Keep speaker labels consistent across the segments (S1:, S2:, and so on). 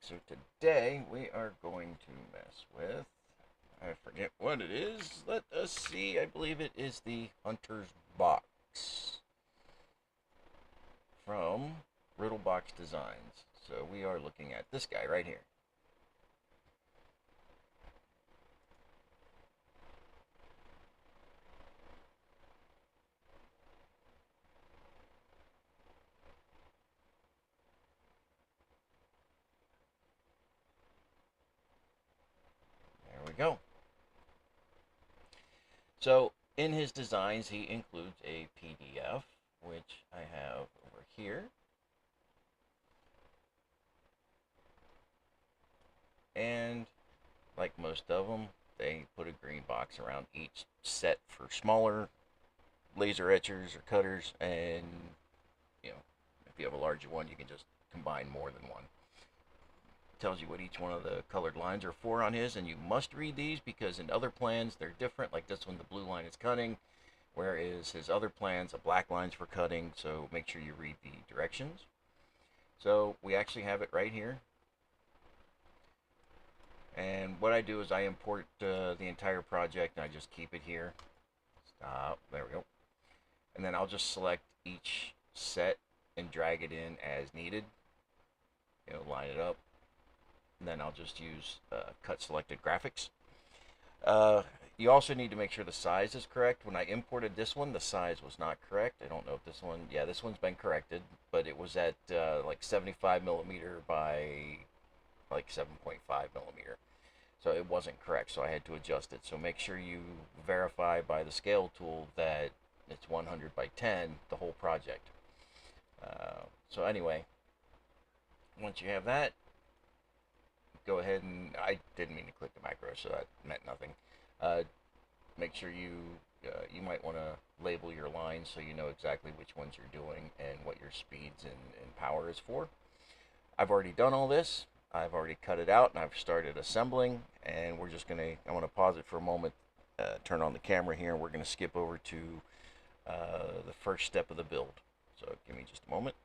S1: So today we are going to mess with, I forget what it is. Let us see. I believe it is the Hunter's Box from Riddle Box Designs. So we are looking at this guy right here. There we go. So in his designs, he includes a PDF, which I have over here. And like most of them, they put a green box around each set for smaller laser etchers or cutters, and you know, if you have a larger one, you can just combine more than one. It tells you what each one of the colored lines are for on his, and you must read these because in other plans they're different. Like this one, the blue line is cutting, whereas his other plans, a black line's for cutting. So make sure you read the directions. So we actually have it right here. And what I do is I import the entire project and I just keep it here. Stop. There we go. And then I'll just select each set and drag it in as needed. Line it up. And then I'll just use cut selected graphics. You also need to make sure the size is correct. When I imported this one, the size was not correct. I don't know if this one, yeah, this one's been corrected, but it was at like 75 millimeter by like 7.5 millimeter. So it wasn't correct, so I had to adjust it. So make sure you verify by the scale tool that it's 100 by 10, the whole project. So anyway, once you have that, go ahead and, I didn't mean to click the macro, so that meant nothing. Make sure you might want to label your lines so you know exactly which ones you're doing and what your speeds and power is for. I've already done all this. I've already cut it out and I've started assembling, and we're just gonna, I want to pause it for a moment, turn on the camera here, and we're gonna skip over to the first step of the build. So give me just a moment.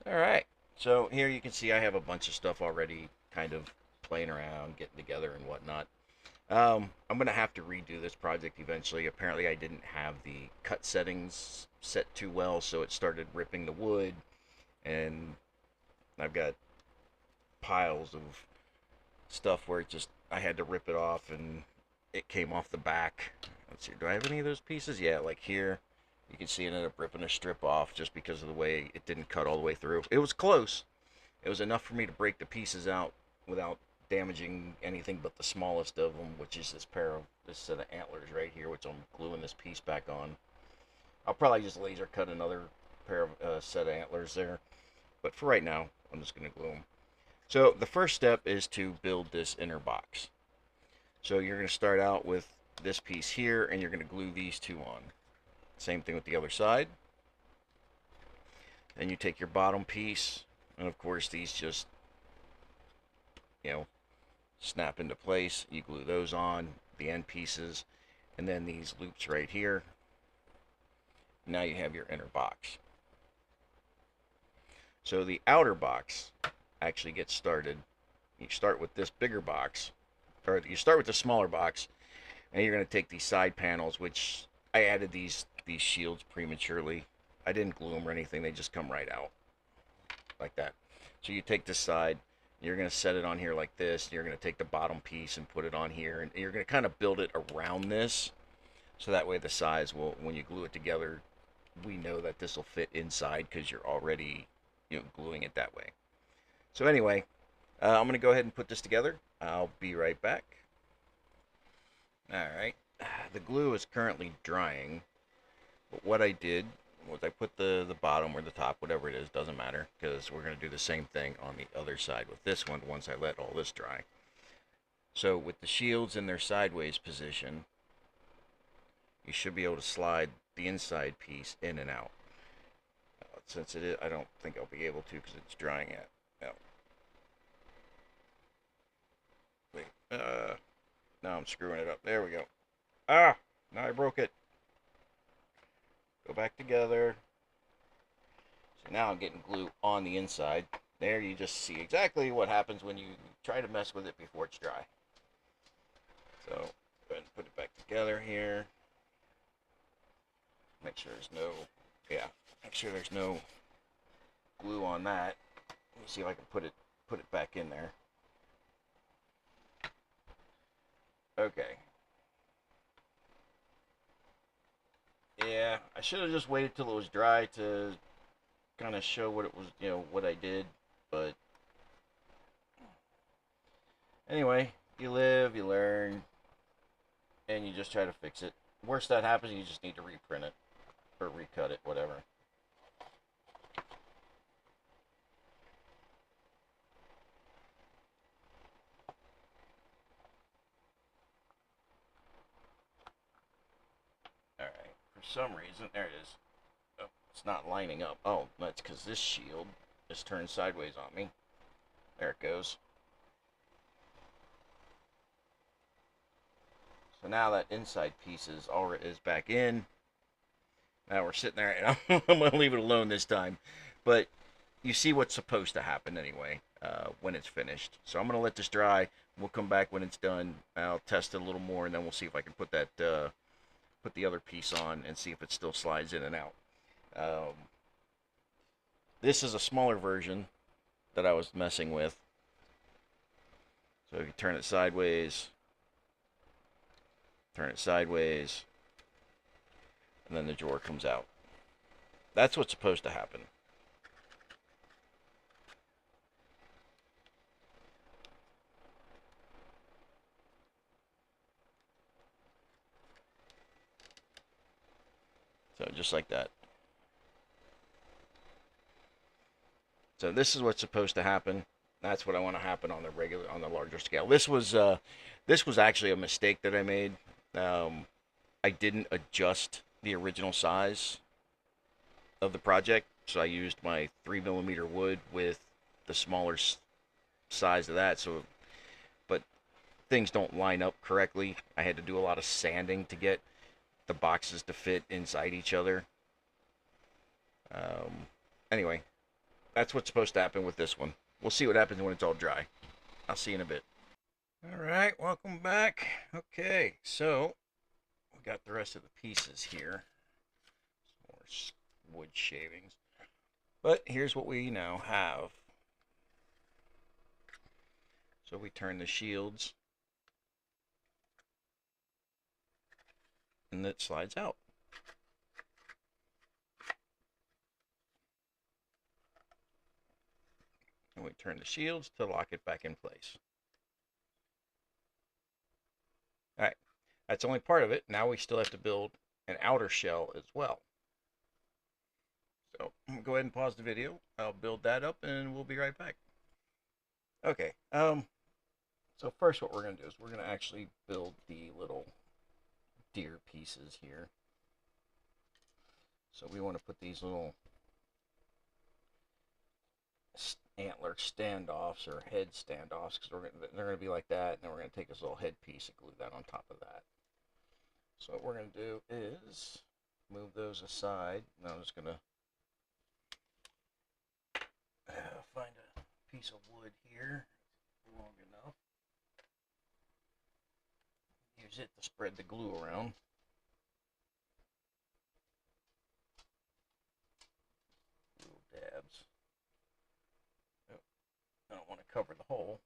S1: All right, so here you can see I have a bunch of stuff already kind of playing around, getting together and whatnot. I'm gonna have to redo this project eventually. Apparently I didn't have the cut settings set too well, so it started ripping the wood, and I've got piles of stuff where it just, I had to rip it off and it came off the back. Let's see, do I have any of those pieces? Yeah, like here you can see it ended up ripping a strip off just because of the way it didn't cut all the way through. It was close. It was enough for me to break the pieces out without damaging anything but the smallest of them, which is this set of antlers right here, which I'm gluing this piece back on. I'll probably just laser cut another pair of set of antlers there, but for right now I'm just going to glue them. So the first step is to build this inner box. So you're going to start out with this piece here, and you're going to glue these two on. Same thing with the other side. Then you take your bottom piece, and of course these just, snap into place. You glue those on, the end pieces, and then these loops right here. Now you have your inner box. So the outer box actually gets started. You start with this bigger box, or you start with the smaller box, and you're going to take these side panels, which I added these shields prematurely. I didn't glue them or anything, they just come right out like that. So you take this side, you're going to set it on here like this, you're going to take the bottom piece and put it on here, and you're going to kind of build it around this, so that way the size will, when you glue it together, we know that this will fit inside because you're already gluing it that way. So anyway, I'm going to go ahead and put this together. I'll be right back. Alright, the glue is currently drying, but what I did was I put the bottom or the top, whatever it is, doesn't matter, because we're going to do the same thing on the other side with this one once I let all this dry. So with the shields in their sideways position, you should be able to slide the inside piece in and out. Since it is, I don't think I'll be able to because it's drying out. No. Wait, now I'm screwing it up. There we go. Ah, now I broke it. Go back together. So now I'm getting glue on the inside. There you just see exactly what happens when you try to mess with it before it's dry. So go ahead and put it back together here. Make sure there's no, yeah, make sure there's no glue on that. Let me see if I can put it back in there. Okay. Yeah, I should have just waited till it was dry to kind of show what it was, what I did. But anyway, you live, you learn, and you just try to fix it. Worst that happens, you just need to reprint it or recut it, whatever. All right. For some reason, there it is. Oh, it's not lining up. Oh, that's because this shield is turned sideways on me. There it goes. So now that inside piece is back in. Now we're sitting there, and I'm going to leave it alone this time. But you see what's supposed to happen anyway when it's finished. So I'm going to let this dry. We'll come back when it's done. I'll test it a little more, and then we'll see if I can put put the other piece on and see if it still slides in and out. Um, this is a smaller version that I was messing with. So if you turn it sideways, and then the drawer comes out. That's what's supposed to happen. So just like that. So this is what's supposed to happen. That's what I want to happen on the larger scale. This was actually a mistake that I made. I didn't adjust the original size of the project, so I used my 3mm wood with the smaller size of that. So, but things don't line up correctly. I had to do a lot of sanding to get the boxes to fit inside each other. Um, anyway, that's what's supposed to happen with this one. We'll see what happens when it's all dry. I'll see you in a bit. All right, welcome back. Okay, so we got the rest of the pieces here. Some more wood shavings. But here's what we now have. So we turn the shields, and it slides out. And we turn the shields to lock it back in place. All right, that's only part of it. Now we still have to build an outer shell as well. So I'm gonna go ahead and pause the video. I'll build that up, and we'll be right back. Okay. So first, what we're gonna do is we're gonna actually build the little deer pieces here. So we want to put these little antler standoffs or head standoffs because they're going to be like that, and then we're going to take this little head piece and glue that on top of that. So what we're going to do is move those aside. Now I'm just going to find a piece of wood here long enough. Use it to spread the glue around. Little dabs. Oh, I don't want to cover the hole.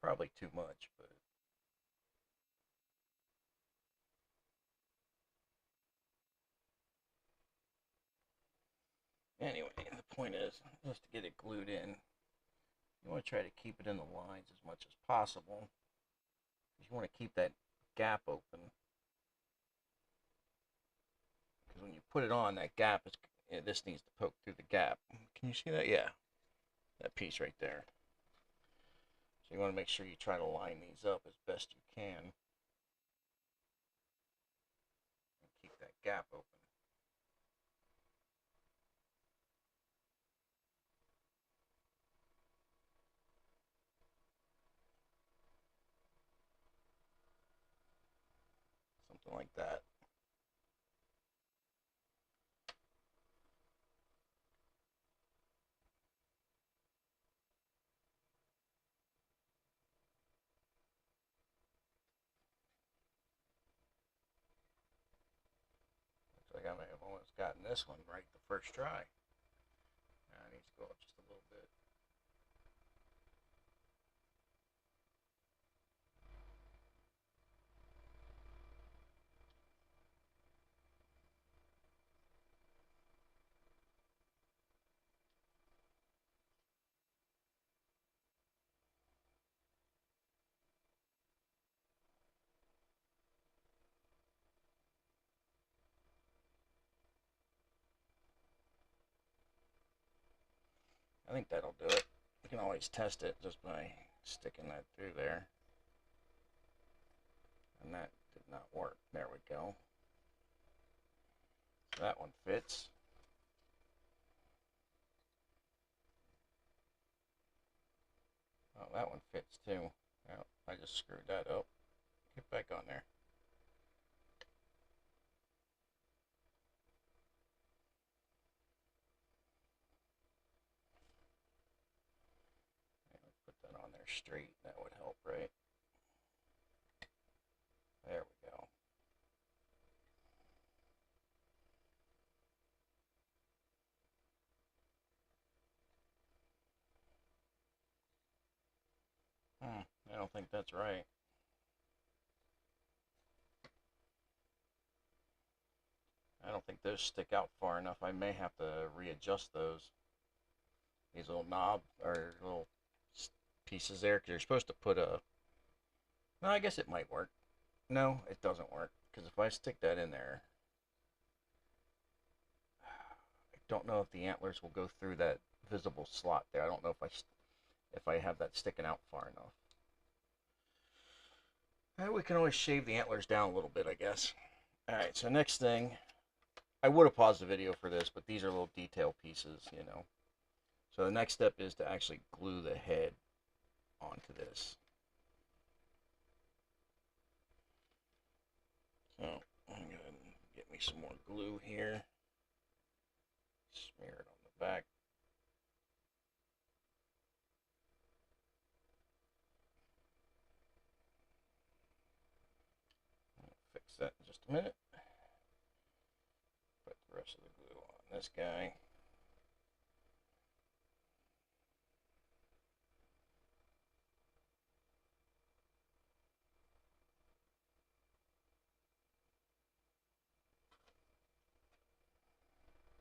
S1: Probably too much, but anyway, the point is just to get it glued in. You want to try to keep it in the lines as much as possible. You want to keep that gap open. Because when you put it on, that gap is, this needs to poke through the gap. Can you see that? Yeah. That piece right there. So you want to make sure you try to line these up as best you can. And keep that gap open. something like that. Looks like I may have almost gotten this one right the first try. Now I need to go up just a little bit. I think that'll do it. You can always test it just by sticking that through there. And that did not work. There we go. So that one fits. Oh, that one fits too. Oh, I just screwed that up. Get back on there. Put that on there straight. That would help, right? There we go. I don't think that's right. I don't think those stick out far enough. I may have to readjust those. These little knob or little pieces there, because you're supposed to put a. No, I guess it might work. No, it doesn't work, because if I stick that in there, I don't know if the antlers will go through that visible slot there. I don't know if I have that sticking out far enough. We can always shave the antlers down a little bit, I guess. All right, so next thing, I would have paused the video for this, but these are little detail pieces, you know. So the next step is to actually glue the head onto this. So I'm going to get me some more glue here. Smear it on the back. I'll fix that in just a minute. Put the rest of the glue on this guy.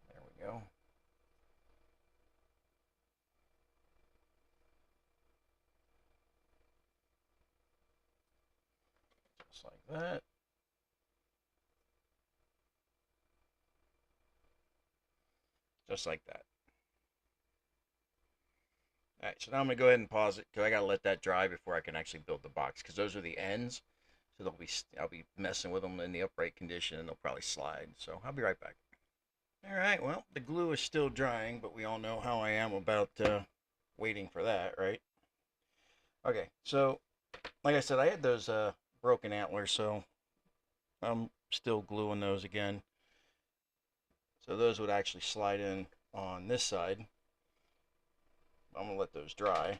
S1: There we go. Just like that. Just like that. All right, so now I'm gonna go ahead and pause it because I gotta let that dry before I can actually build the box, because those are the ends, so I'll be messing with them in the upright condition and they'll probably slide. So I'll be right back. All right, well, the glue is still drying, but we all know how I am about waiting for that, right? Okay, so like I said, I had those broken antlers, so I'm still gluing those again. So those would actually slide in on this side. I'm gonna let those dry.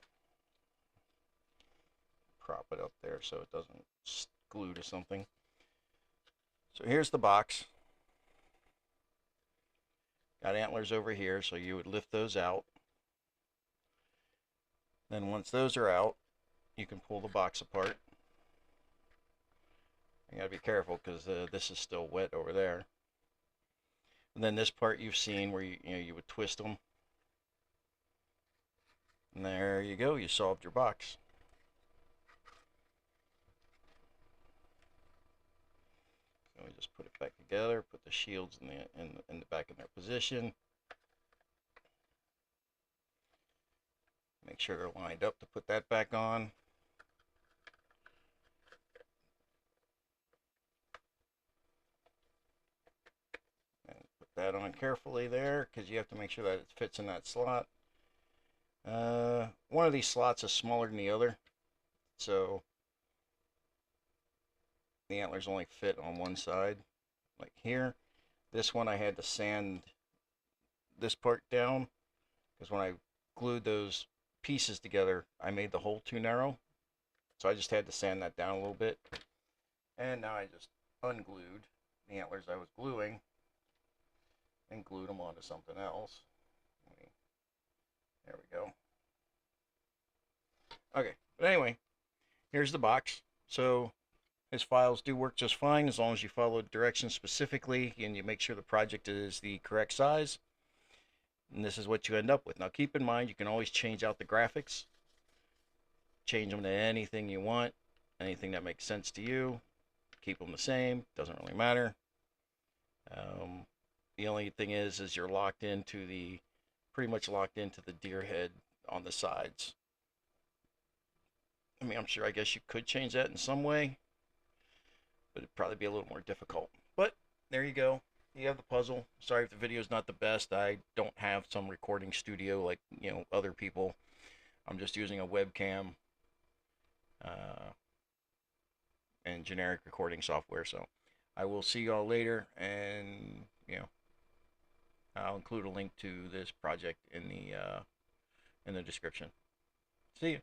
S1: Prop it up there so it doesn't glue to something. So here's the box. Got antlers over here, so you would lift those out. Then once those are out, you can pull the box apart. You gotta be careful because this is still wet over there. And then this part you've seen where you would twist them. And there you go, you solved your box. So we just put it back together, put the shields in the back in their position. Make sure they're lined up to put that back on. And put that on carefully there, because you have to make sure that it fits in that slot. One of these slots is smaller than the other, so the antlers only fit on one side, like here. This one I had to sand this part down because when I glued those pieces together, I made the hole too narrow. So I just had to sand that down a little bit. And now I just unglued the antlers I was gluing and glued them onto something else. There we go. Okay, but anyway, here's the box. So his files do work just fine as long as you follow directions specifically and you make sure the project is the correct size. And this is what you end up with. Now keep in mind you can always change out the graphics. Change them to anything you want, anything that makes sense to you. Keep them the same, doesn't really matter. The only thing is you're locked into the, pretty much locked into the deer head on the sides. I mean, I'm sure, I guess you could change that in some way, but it'd probably be a little more difficult. But there you go. You have the puzzle. Sorry if the video is not the best. I don't have some recording studio like, other people. I'm just using a webcam uh, and generic recording software. So I will see you all later, and I'll include a link to this project in the description. See you.